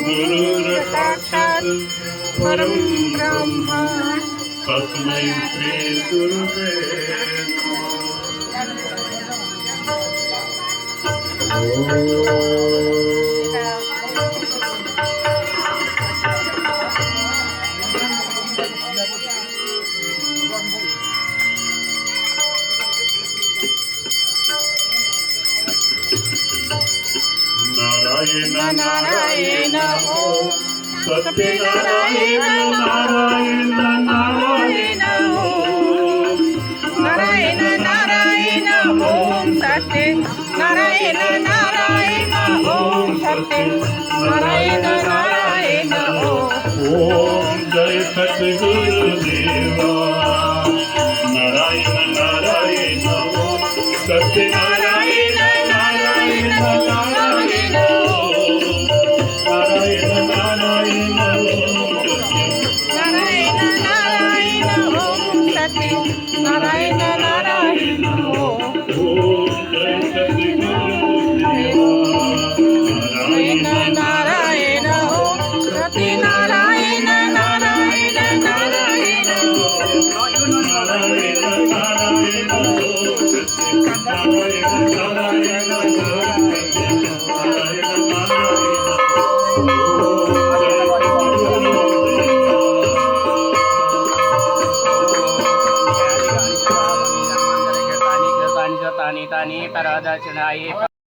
गुरुर् साक्षात् परं ब्रह्म तस्मै श्री गुरुवे नारायण नारायण ओम सत्यनारायण नारायण नारायण ओम नारायण नारायण ओम सत्यनारायण नारायण ओम सत्यनारायण नारायण ओम जय सद्गुरुदेवा नारायण नारायण ओम सत्यनारायण नारायण नारायण नारायण नारायण नारायण नारायण ओम सत्यनारायण नारायण ओम जय सद्गुरुदेवा नारायण ओम सत्यनारायण नारायण नारायण नारायण नारायण तानि तानि परदर्शनाय